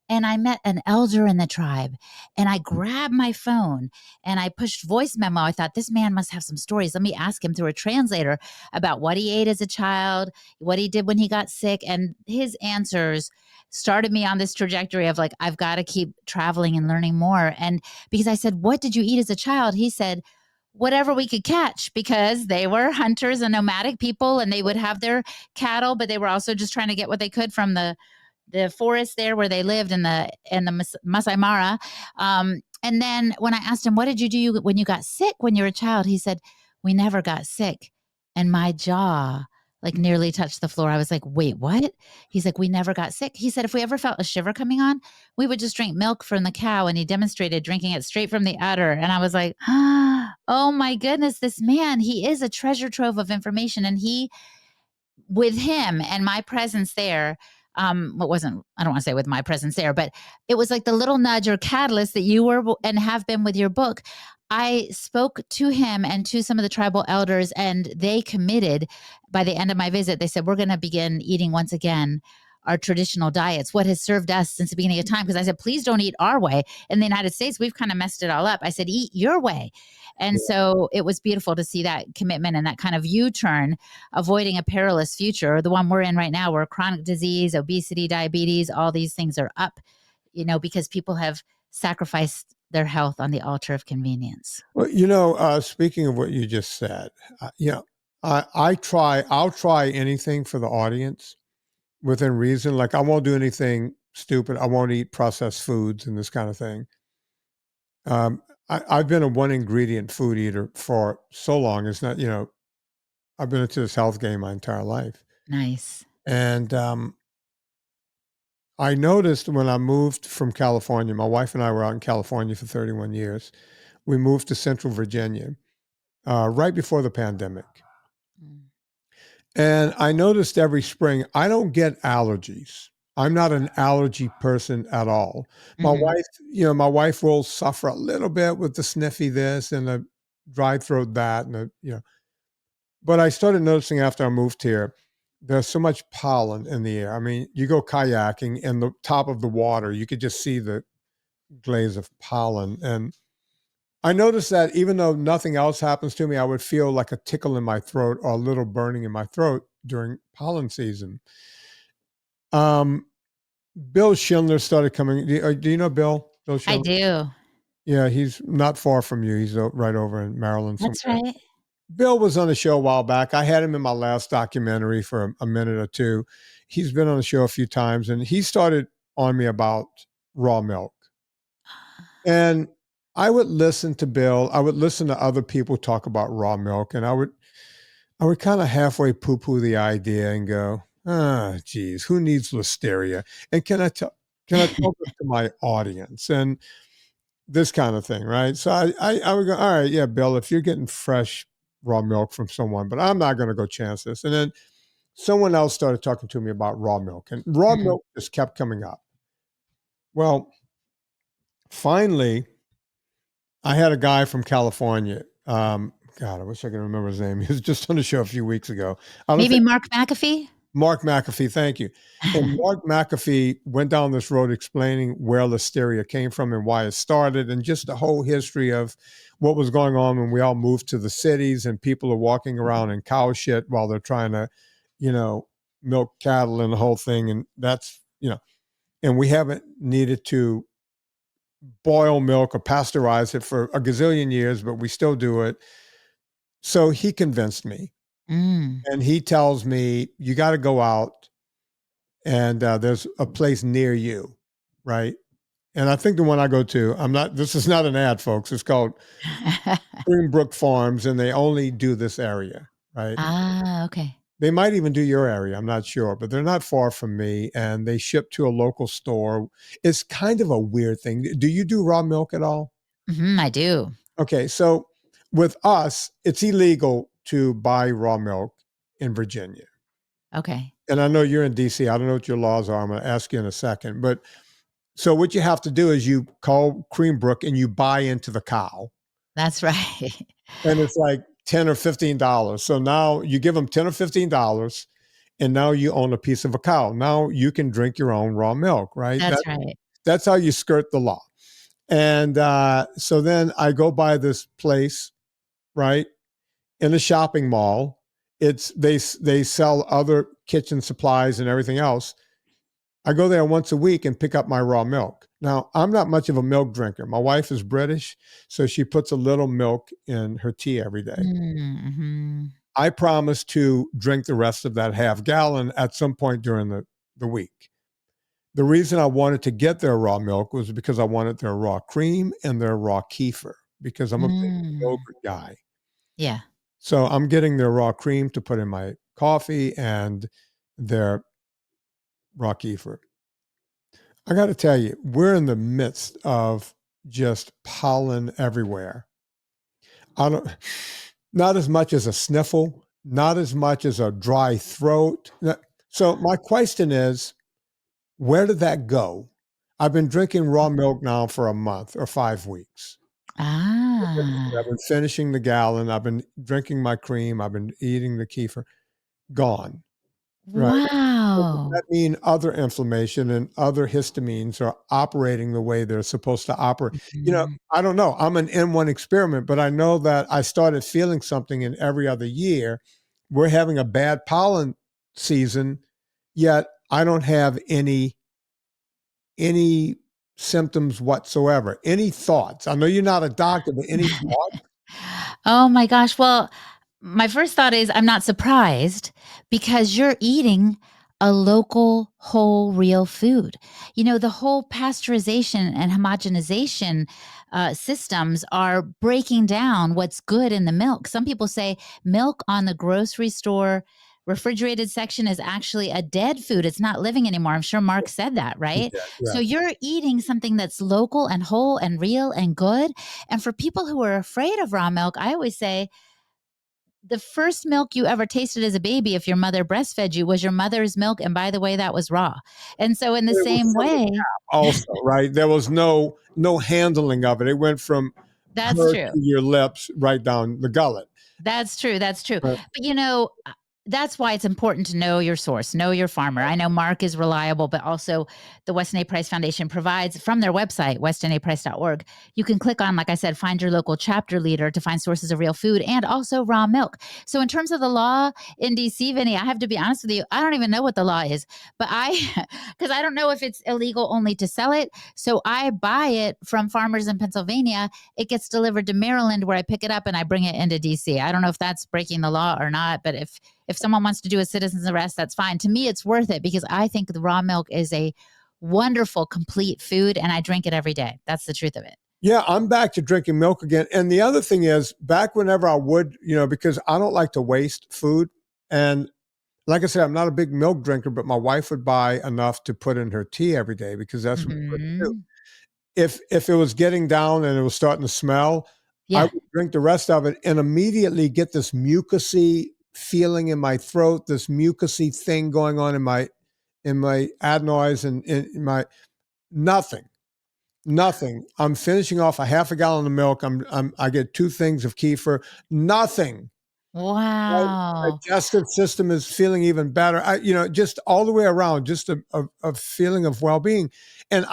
And I met an elder in the tribe and I grabbed my phone and I pushed voice memo. I thought this man must have some stories. Let me ask him through a translator about what he ate as a child, what he did when he got sick. And his answers started me on this trajectory of like, I've got to keep traveling and learning more. And because I said, what did you eat as a child? He said, whatever we could catch, because they were hunters and nomadic people and they would have their cattle, but they were also just trying to get what they could from the forest there where they lived in the Masai Mara. And then when I asked him, what did you do when you got sick when you were a child? He said, we never got sick. And my jaw like nearly touched the floor. I was like, wait, what? He's like, we never got sick. He said, if we ever felt a shiver coming on, we would just drink milk from the cow. And he demonstrated drinking it straight from the udder. And I was like, oh my goodness, this man, he is a treasure trove of information. And he, with him and my presence there, what wasn't, I don't want to say with my presence there, but it was like the little nudge or catalyst that you were and have been with your book. I spoke to him and to some of the tribal elders, and they committed by the end of my visit. They said, we're going to begin eating once again our traditional diets, what has served us since the beginning of time. Because I said, please don't eat our way. In the United States, we've kind of messed it all up. I said, eat your way. And so it was beautiful to see that commitment and that kind of U-turn, avoiding a perilous future, the one we're in right now, where chronic disease, obesity, diabetes, all these things are up, you know, because people have sacrificed their health on the altar of convenience. Well, speaking of what you just said, I'll try anything for the audience within reason. Like I won't do anything stupid. I won't eat processed foods and this kind of thing. I've been a one ingredient food eater for so long. It's not, I've been into this health game my entire life. Nice. And I noticed when I moved from California, my wife and I were out in California for 31 years. We moved to Central Virginia right before the pandemic. Mm. And I noticed every spring, I don't get allergies. I'm not an allergy person at all. My my wife will suffer a little bit with the sniffy this and the dry throat that, But I started noticing after I moved here, there's so much pollen in the air. I mean, you go kayaking and the top of the water, you could just see the glaze of pollen. And I noticed that even though nothing else happens to me, I would feel like a tickle in my throat or a little burning in my throat during pollen season. Um, Bill Schindler started coming. Do you know Bill I Schindler? do. Yeah, he's not far from you. He's right over in Maryland That's somewhere. right. Bill was on the show a while back. I had him in my last documentary for a minute or two. He's been on the show a few times, and he started on me about raw milk. And I would listen to Bill. I would listen to other people talk about raw milk, and I would kind of halfway poo-poo the idea and go, geez, who needs listeria? And can I talk this to my audience? And this kind of thing, right? So I would go, all right, yeah, Bill, if you're getting fresh raw milk from someone, but I'm not going to go chance this. And then someone else started talking to me about raw milk, and raw Mhm. milk just kept coming up. Well, finally, I had a guy from California. God, I wish I could remember his name. He was just on the show a few weeks ago. I don't Maybe think Mark McAfee? Mark McAfee, thank you. And Mark McAfee went down this road explaining where listeria came from and why it started, and just the whole history of what was going on when we all moved to the cities and people are walking around in cow shit while they're trying to, milk cattle and the whole thing. And and we haven't needed to boil milk or pasteurize it for a gazillion years, but we still do it. So he convinced me. Mm. And he tells me, you got to go out and there's a place near you, right? And I think the one I go to, this is not an ad, folks. It's called Greenbrook Farms, and they only do this area, right? Okay. They might even do your area. I'm not sure, but they're not far from me, and they ship to a local store. It's kind of a weird thing. Do you do raw milk at all? I do. Okay, so with us, it's illegal to buy raw milk in Virginia. Okay. And I know you're in DC. I don't know what your laws are. I'm going to ask you in a second. But so what you have to do is you call Creambrook and you buy into the cow. That's right. And it's like $10 or $15. So now you give them $10 or $15 and now you own a piece of a cow. Now you can drink your own raw milk, right? That's right. That's how you skirt the law. And so then I go by this place, right, in a shopping mall. They sell other kitchen supplies and everything else. I go there once a week and pick up my raw milk. Now, I'm not much of a milk drinker. My wife is British, so she puts a little milk in her tea every day. Mm-hmm. I promise to drink the rest of that half gallon at some point during the week. The reason I wanted to get their raw milk was because I wanted their raw cream and their raw kefir, because I'm a big yogurt guy. Yeah. So I'm getting their raw cream to put in my coffee and their raw kefir. I got to tell you, we're in the midst of just pollen everywhere. Not as much as a sniffle, not as much as a dry throat. So my question is, where did that go? I've been drinking raw milk now for a month or 5 weeks. I've been finishing the gallon. I've been drinking my cream. I've been eating the kefir. Gone. Right. So does Wow. that mean other inflammation and other histamines are operating the way they're supposed to operate? Mhm. I don't know. I'm an N1 experiment, but I know that I started feeling something in every other year. We're having a bad pollen season, yet I don't have any symptoms whatsoever. Any thoughts? I know you're not a doctor, but any thoughts? Oh my gosh. Well, my first thought is I'm not surprised because you're eating a local, whole, real food. You know, the whole pasteurization and homogenization systems are breaking down what's good in the milk. Some people say milk on the grocery store refrigerated section is actually a dead food. It's not living anymore. I'm sure Mark said that, right? Yeah, So yeah. you're eating something that's local and whole and real and good. And for people who are afraid of raw milk, I always say, the first milk you ever tasted as a baby, if your mother breastfed you, was your mother's milk. And by the way, that was raw. And so, in the It was same from the way, also, right? There was no handling of it. It went from that's her true. to your lips right down the gullet. That's true. That's true. Right. But that's why it's important to know your source, know your farmer. I know Mark is reliable, but also the Weston A. Price Foundation provides from their website, westonaprice.org. You can click on, like I said, find your local chapter leader to find sources of real food and also raw milk. So, in terms of the law in DC, Vinnie, I have to be honest with you, I don't even know what the law is, but because I don't know if it's illegal only to sell it. So, I buy it from farmers in Pennsylvania. It gets delivered to Maryland where I pick it up and I bring it into DC. I don't know if that's breaking the law or not, but if someone wants to do a citizen's arrest, that's fine. To me, it's worth it because I think the raw milk is a wonderful, complete food and I drink it every day. That's the truth of it. Yeah, I'm back to drinking milk again. And the other thing is, back whenever I would, because I don't like to waste food. And like I said, I'm not a big milk drinker, but my wife would buy enough to put in her tea every day because that's what we couldn't do. Hmm. If it was getting down and it was starting to smell, I Yeah. would drink the rest of it and immediately get this mucusy feeling in my throat, this mucusy thing going on in my adenoids and in my nothing. Nothing. I'm finishing off a half a gallon of milk. I get two things of kefir. Nothing. My Wow. digestive system is feeling even better. Just all the way around, just a feeling of well-being. And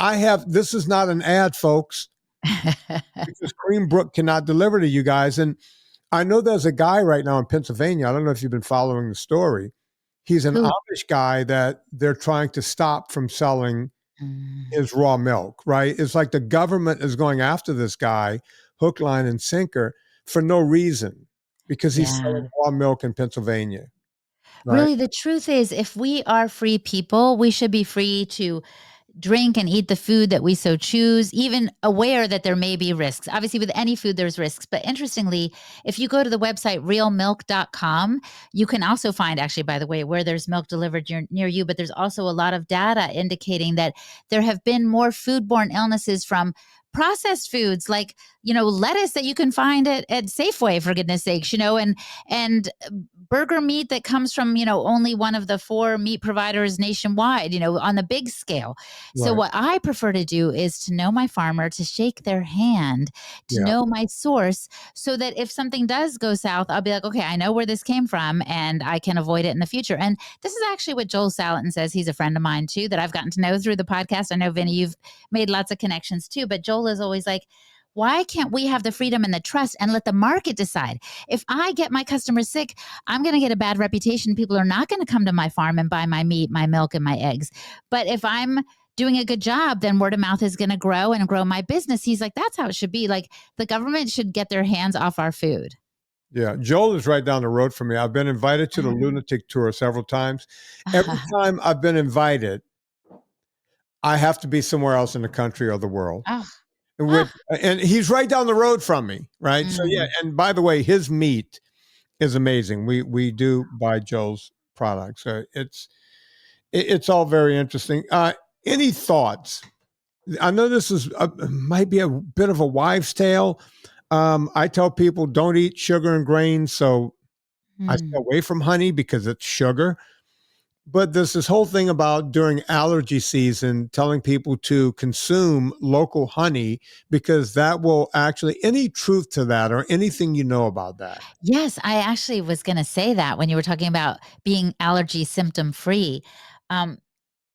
this is not an ad, folks, because Creambrook cannot deliver to you guys. And I know there's a guy right now in Pennsylvania. I don't know if you've been following the story. He's an Who? Amish guy that they're trying to stop from selling Mm, his raw milk, right? It's like the government is going after this guy, hook, line, and sinker, for no reason because he's selling yeah. raw milk in Pennsylvania, right? Really, the truth is, if we are free people, we should be free to drink and eat the food that we so choose, even aware that there may be risks. Obviously, with any food, there's risks. But interestingly, if you go to the website realmilk.com, you can also find, actually, by the way, where there's milk delivered near you. But there's also a lot of data indicating that there have been more foodborne illnesses from processed foods like lettuce that you can find at Safeway, for goodness sakes, and burger meat that comes from only one of the 4 meat providers nationwide, on the big scale. So Right. what I prefer to do is to know my farmer, to shake their hand, to Yeah. know my source, so that if something does go south, I'll be like, okay, I know where this came from and I can avoid it in the future. And this is actually what Joel Salatin says. He's a friend of mine too, that I've gotten to know through the podcast. I know, Vinnie, you've made lots of connections too, but Joel is always like, why can't we have the freedom and the trust and let the market decide? If I get my customers sick, I'm going to get a bad reputation. People are not going to come to my farm and buy my meat, my milk, and my eggs. But if I'm doing a good job, then word of mouth is going to grow and grow my business. He's like, that's how it should be. Like, the government should get their hands off our food. Yeah. Joel is right down the road from me. I've been invited to the lunatic tour several times. Every time I've been invited, I have to be somewhere else in the country or the world. Oh, Which, oh, and he's right down the road from me, right? So yeah, mm. and by the way, his meat is amazing. We do buy Joel's products. So it's all very interesting. Any thoughts? I know this might be a bit of a wives' tale. I tell people don't eat sugar and grains, so I stay Mm. away from honey because it's sugar. But there's this whole thing about during allergy season telling people to consume local honey because that will actually, any truth to that or anything you know about that? Yes, I actually was going to say that when you were talking about being allergy symptom free. Um,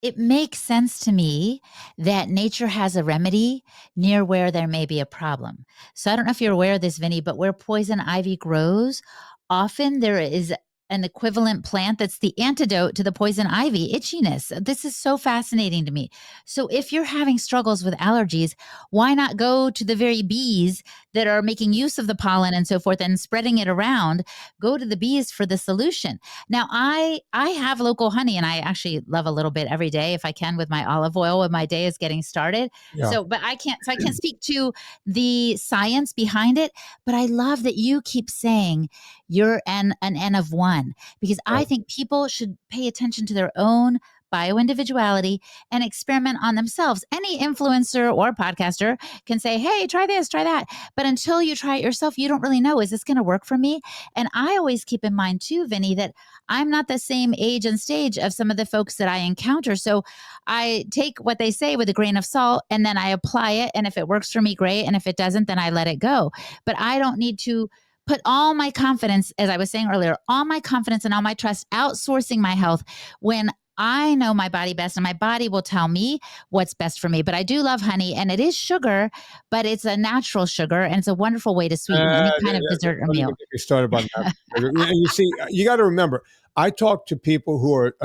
it makes sense to me that nature has a remedy near where there may be a problem. So I don't know if you're aware of this, Vinny, but where poison ivy grows, often there is an equivalent plant that's the antidote to the poison ivy, itchiness. This is so fascinating to me. So if you're having struggles with allergies, why not go to the very bees that are making use of the pollen and so forth and spreading it around? Go to the bees for the solution. Now, I have local honey, and I actually love a little bit every day if I can with my olive oil when my day is getting started. Yeah. So, but I can't speak to the science behind it, but I love that you keep saying you're an N of one, because I Right. think people should pay attention to their own bioindividuality and experiment on themselves. Any influencer or podcaster can say, hey, try this, try that. But until you try it yourself, you don't really know, is this going to work for me? And I always keep in mind too, Vinnie, that I'm not the same age and stage of some of the folks that I encounter. So I take what they say with a grain of salt and then I apply it. And if it works for me, great. And if it doesn't, then I let it go. But I don't need to put all my confidence, as I was saying earlier, all my confidence and all my trust, outsourcing my health when I know my body best and my body will tell me what's best for me. But I do love honey, and it is sugar, but it's a natural sugar and it's a wonderful way to sweeten any kind of dessert or Don't even meal. get me started about natural sugar. And you see, you got to remember, I talk to people who are,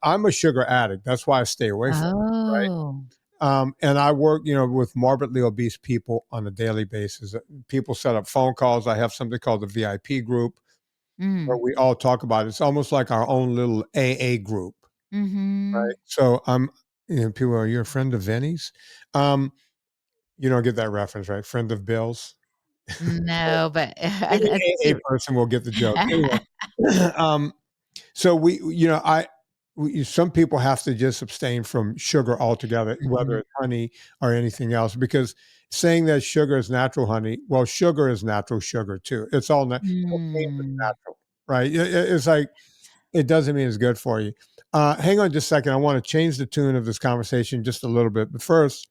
I'm a sugar addict. That's why I stay away from it, right? Oh. And I work, with morbidly obese people on a daily basis. People set up phone calls. I have something called the VIP group where Mm. we all talk about it. It's almost like our own little AA group, Mm-hmm. right? So people are, you're a friend of Vinnie's? You don't get that reference, right? Friend of Bill's? No, but Any I AA see. person will get the joke. Anyway, so some people have to just abstain from sugar altogether, whether Mhm. it's honey or anything else, because saying that sugar is natural honey, well, sugar is natural sugar too. It's all cocaine is Mm. natural, right? It's like it doesn't mean it's good for you. Hang on just a second. I want to change the tune of this conversation just a little bit, but first,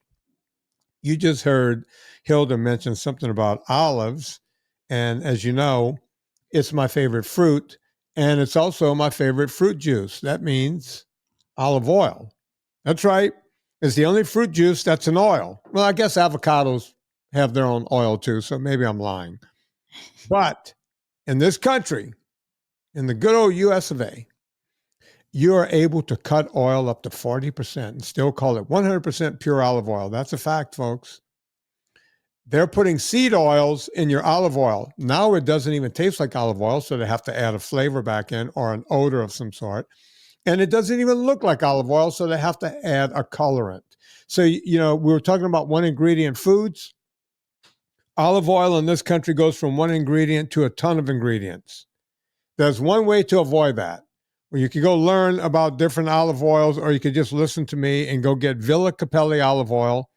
you just heard Hilda mention something about olives. And as you know, it's my favorite fruit. And it's also my favorite fruit juice. That means olive oil. That's right. It's the only fruit juice that's an oil. Well, I guess avocados have their own oil too. So maybe I'm lying. But in this country, in the good old US of A, you are able to cut oil up to 40% and still call it 100% pure olive oil. That's a fact, folks. They're putting seed oils in your olive oil. Now it doesn't even taste like olive oil, so they have to add a flavor back in or an odor of some sort. And it doesn't even look like olive oil, so they have to add a colorant. So, we were talking about one ingredient foods. Olive oil in this country goes from one ingredient to a ton of ingredients. There's one way to avoid that. Well, you could go learn about different olive oils, or you could just listen to me and go get Villa Capelli olive oil.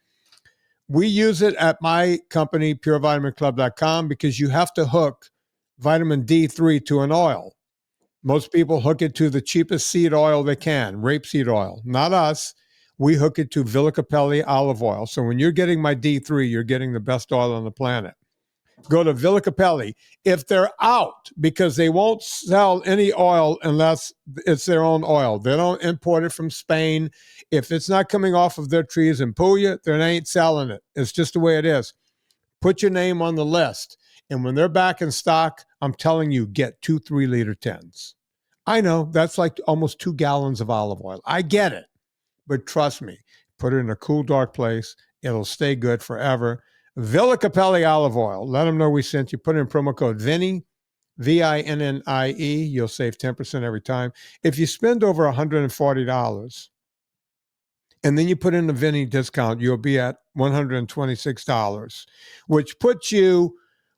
We use it at my company, purevitaminclub.com, because you have to hook vitamin D3 to an oil. Most people hook it to the cheapest seed oil they can, rapeseed oil. Not us. We hook it to Villa Capelli olive oil. So when you're getting my D3, you're getting the best oil on the planet. Go to Villa Capelli. If they're out, because they won't sell any oil unless it's their own oil. They don't import it from Spain. If it's not coming off of their trees in Puglia, they ain't selling it. It's just the way it is. Put your name on the list. And when they're back in stock, I'm telling you, get 2 3-liter tins. I know that's like almost 2 gallons of olive oil. I get it. But trust me, put it in a cool, dark place. It'll stay good forever. Villa Capelli olive oil. Let them know we sent you. Put in promo code Vinnie, Vinnie. You'll save 10% every time. If you spend over $140 and then you put in the Vinnie discount, you'll be at $126, which puts you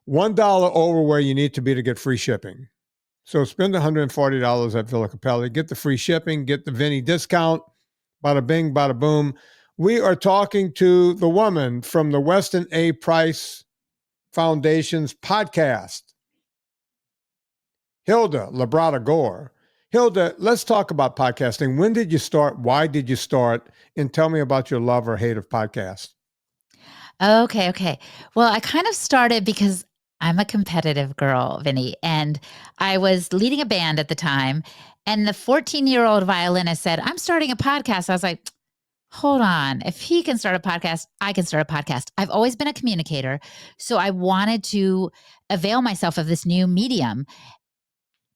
$1 over where you need to be to get free shipping. So spend $140 at Villa Capelli, get the free shipping, get the Vinnie discount. Bada bing, bada boom. We are talking to the woman from the Weston A. Price Foundation's podcast, Hilda Labrada Gore. Hilda, let's talk about podcasting. When did you start? Why did you start? And tell me about your love or hate of podcasts. Okay. Well, I kind of started because I'm a competitive girl, Vinnie, and I was leading a band at the time. And the 14-year-old violinist said, I'm starting a podcast. I was like, hold on. If he can start a podcast, I can start a podcast. I've always been a communicator. So I wanted to avail myself of this new medium.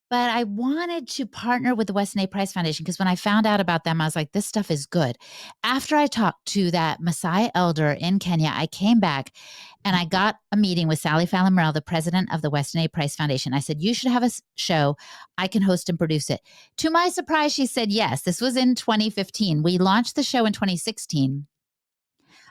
But I wanted to partner with the Weston A Price Foundation because when I found out about them, I was like, this stuff is good. After I talked to that Maasai elder in Kenya, I came back and I got a meeting with Sally Fallon Morell, the president of the Weston A Price Foundation. I said, you should have a show. I can host and produce it. To my surprise, she said yes. This was in 2015. We launched the show in 2016.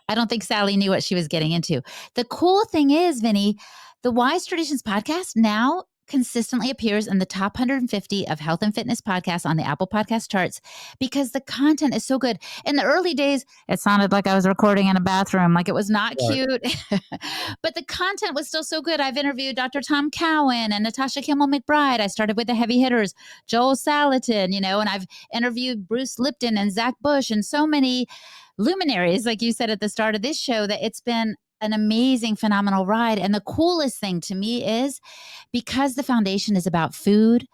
I don't think Sally knew what she was getting into. The cool thing is, Vinnie, the Wise Traditions podcast now consistently appears in the top 150 of health and fitness podcasts on the Apple Podcast charts because the content is so good. In the early days, it sounded like I was recording in a bathroom, like it was not Right. cute, but the content was still so good. I've interviewed Dr. Tom Cowan and Natasha Kimmel McBride. I started with the heavy hitters, Joel Salatin, and I've interviewed Bruce Lipton and Zach Bush and so many luminaries, like you said at the start of this show, that it's been an amazing, phenomenal ride. And the coolest thing to me is because the foundation is about food,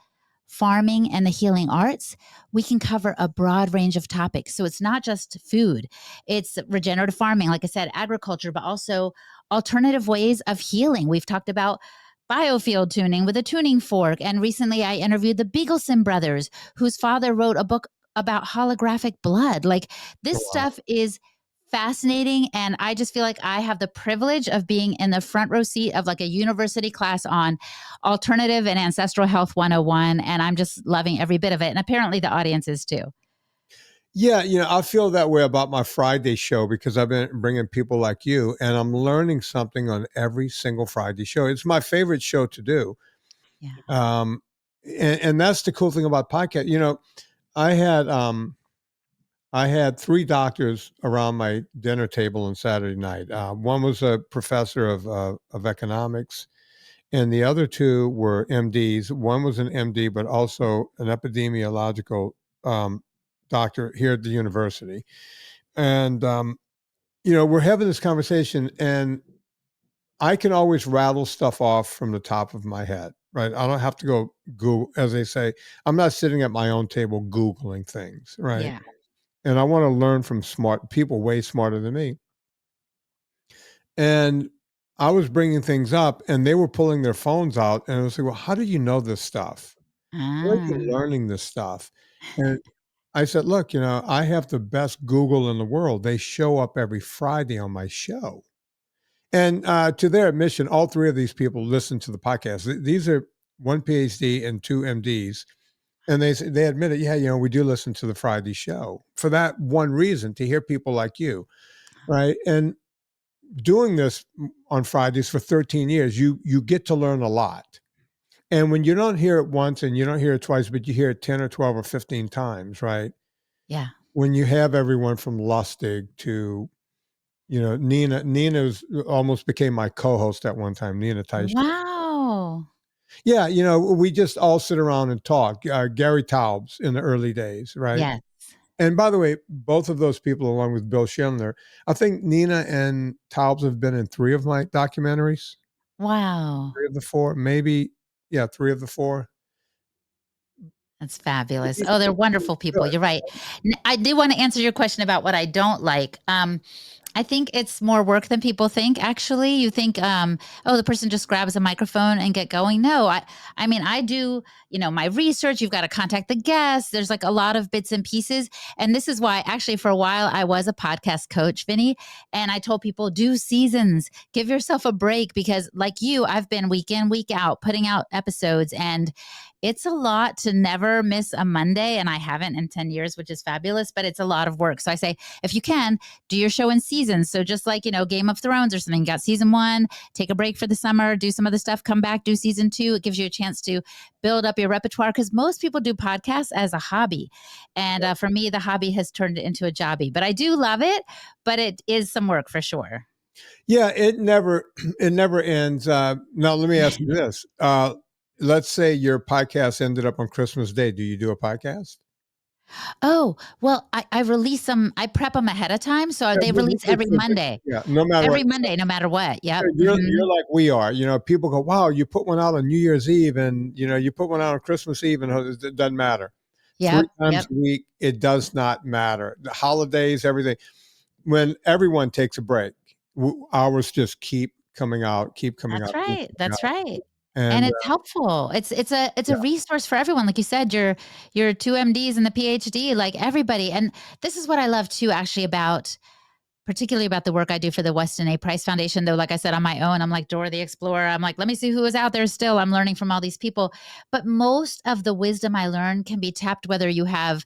farming, and the healing arts, we can cover a broad range of topics. So it's not just food, it's regenerative farming, like I said, agriculture, but also alternative ways of healing. We've talked about biofield tuning with a tuning fork. And recently I interviewed the Beagleson brothers, whose father wrote a book about holographic blood. Like this Wow. stuff is fascinating. And I just feel like I have the privilege of being in the front row seat of like a university class on alternative and ancestral health 101. And I'm just loving every bit of it. And apparently the audience is too. Yeah, I feel that way about my Friday show because I've been bringing people like you, and I'm learning something on every single Friday show. It's my favorite show to do. Yeah. And that's the cool thing about podcast. I had I had three doctors around my dinner table on Saturday night. One was a professor of economics, and the other two were MDs. One was an MD, but also an epidemiological doctor here at the university. And we're having this conversation, and I can always rattle stuff off from the top of my head. Right. I don't have to go Google, as they say. I'm not sitting at my own table Googling things. Right. Yeah. And I want to learn from smart people way smarter than me. And I was bringing things up and they were pulling their phones out and I was like, well, how do you know this stuff? Where are Ah, you learning this stuff? And I said, look, I have the best Google in the world. They show up every Friday on my show. And to their admission, all three of these people listen to the podcast. These are one PhD and two MDs. And they admitted, yeah, we do listen to the Friday show for that one reason, to hear people like you, right? And doing this on Fridays for 13 years, you get to learn a lot. And when you don't hear it once and you don't hear it twice, but you hear it 10 or 12 or 15 times, right? yeah. When you have everyone from Lustig to, Nina's almost became my co-host at one time, Nina Teich. Wow. Yeah, we just all sit around and talk. Gary Taubes in the early days, right? Yes. And by the way, both of those people, along with Bill Schindler, I think Nina and Taubes have been in three of my documentaries. Wow. Three of the four, maybe. Yeah, three of the four. That's fabulous. Oh, they're wonderful people. You're right. I do want to answer your question about what I don't like. I think it's more work than people think. Actually, you think, oh, the person just grabs a microphone and get going. No, I mean, I do, my research. You've got to contact the guests. There's like a lot of bits and pieces, and this is why, actually, for a while, I was a podcast coach, Vinnie, and I told people do seasons, give yourself a break because, like you, I've been week in, week out, putting out episodes, and it's a lot to never miss a Monday, and I haven't in 10 years, which is fabulous, but it's a lot of work. So I say, if you can, do your show in seasons. So just like, Game of Thrones or something, you got season 1, take a break for the summer, do some other stuff, come back, do season 2. It gives you a chance to build up your repertoire because most people do podcasts as a hobby. And for me, the hobby has turned it into a jobby, but I do love it, but it is some work for sure. Yeah, it never ends. Now, let me ask you this. Let's say your podcast ended up on Christmas Day. Do you do a podcast? Oh, well, I release them. I prep them ahead of time. So they release every Monday. Yeah, no matter Every what. Monday, no matter what. Yep. You're like we are. People go, wow, you put one out on New Year's Eve and, you put one out on Christmas Eve and it doesn't matter. Yep. 3 times a week, it does not matter. The holidays, everything. When everyone takes a break, ours just keep coming out, keep coming That's out. Keep right. coming That's out. right. And And it's helpful. It's a resource for everyone. Like you said, your two MDs and the PhD, like everybody. And this is what I love too, actually, particularly about the work I do for the Weston A. Price Foundation, though, like I said, on my own, I'm like Dora the Explorer. I'm like, let me see who is out there still. I'm learning from all these people. But most of the wisdom I learn can be tapped whether you have,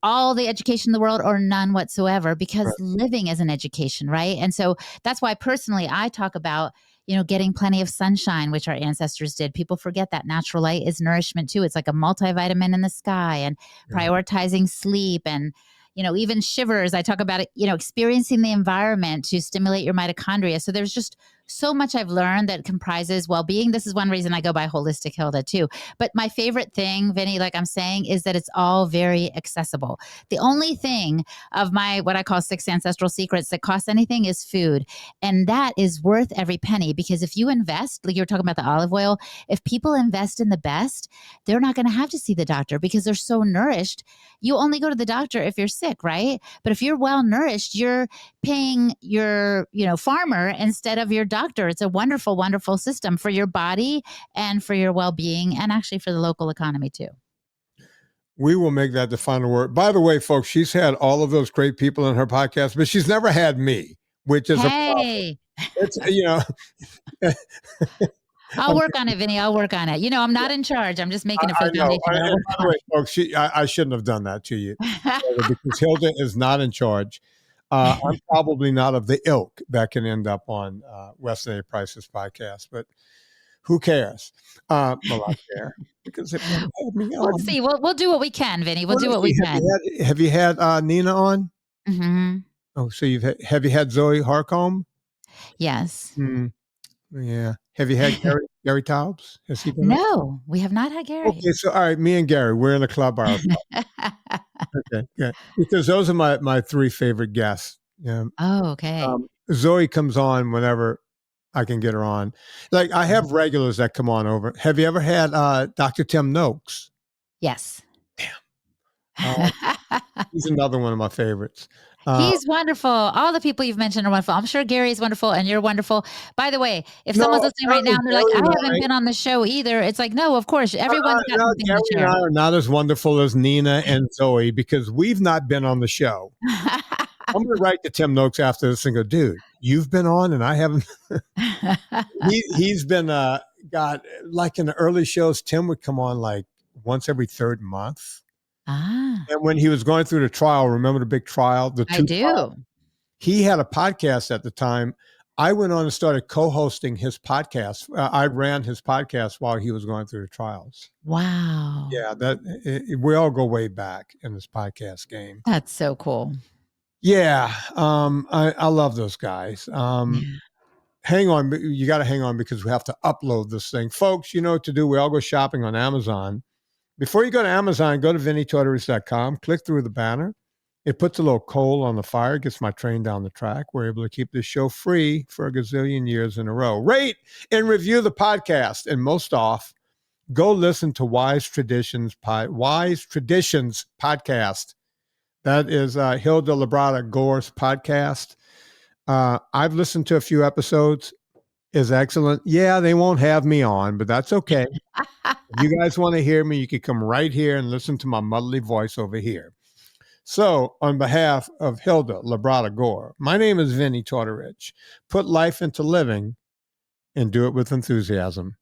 all the education in the world or none whatsoever, because living is an education, right? And so that's why personally I talk about, getting plenty of sunshine, which our ancestors did. People forget that natural light is nourishment too. It's like a multivitamin in the sky, and prioritizing sleep and even shivers. I talk about it, experiencing the environment to stimulate your mitochondria. So there's just so much I've learned that comprises well-being. This is one reason I go by Holistic Hilda too. But my favorite thing, Vinnie, like I'm saying, is that it's all very accessible. The only thing of my, what I call 6 ancestral secrets that costs anything is food. And that is worth every penny, because if you invest, like you were talking about the olive oil, if people invest in the best, they're not going to have to see the doctor because they're so nourished. You only go to the doctor if you're sick, right? But if you're well nourished, you're paying your, farmer instead of your doctor. It's a wonderful, wonderful system for your body and for your well-being, and actually for the local economy too. we will make that the final word. By the way, folks, she's had all of those great people in her podcast, but she's never had me, which is a problem. Hey, It's, I'll work on it, Vinnie. I'll work on it. I'm not in charge. I'm just making it for I the know. foundation. But I'll And work by the on way, folks, I shouldn't have done that to you, because Hilda is not in charge. I'm probably not of the ilk that can end up on Weston A. Price's podcast, but who cares? Well, I care because it won't hold me on. Let's see. We'll do what we can, Vinnie. We'll do what we can. Have you had Nina on? Mm-hmm. Oh, so have you had Zoe Harcombe? Yes. Yeah. Have you had Gary Taubes? Has he been on? No, we have not had Gary. Okay, so all right, me and Gary, we're in a club ourselves. Okay, good. Because those are my 3 favorite guests. Yeah. Oh, okay. Zoe comes on whenever I can get her on. Like, I have regulars that come on over. Have you ever had Dr. Tim Noakes? Yes. He's another one of my favorites. He's wonderful. All the people you've mentioned are wonderful. I'm sure Gary's wonderful and you're wonderful. By the way, if someone's listening right now and they're like, I haven't been on the show either, it's like, no, of course, everyone's got something Gary to share. and I are not as wonderful as Nina and Zoe because we've not been on the show. I'm going to write to Tim Noakes after this and go, dude, you've been on and I haven't. He's been, God, like in the early shows, Tim would come on like once every 3rd month. And when he was going through the trial, remember the big trial? I do. Trial? He had a podcast at the time. I went on and started co-hosting his podcast. I ran his podcast while he was going through the trials. Wow. Yeah, we all go way back in this podcast game. That's so cool. Yeah, I love those guys. Hang on, you got to hang on because we have to upload this thing. Folks, you know what to do. We all go shopping on Amazon. Before you go to Amazon, go to VinnieTortorich.com, click through the banner. It puts a little coal on the fire, gets my train down the track. We're able to keep this show free for a gazillion years in a row. Rate and review the podcast. And most off, go listen to Wise Traditions podcast. That is Hilda Labrada Gore's podcast. I've listened to a few episodes. Is excellent. Yeah, they won't have me on, but that's okay. If you guys want to hear me, you can come right here and listen to my muddly voice over here. So, on behalf of Hilda Labrada Gore, my name is Vinnie Tortorich. Put life into living and do it with enthusiasm.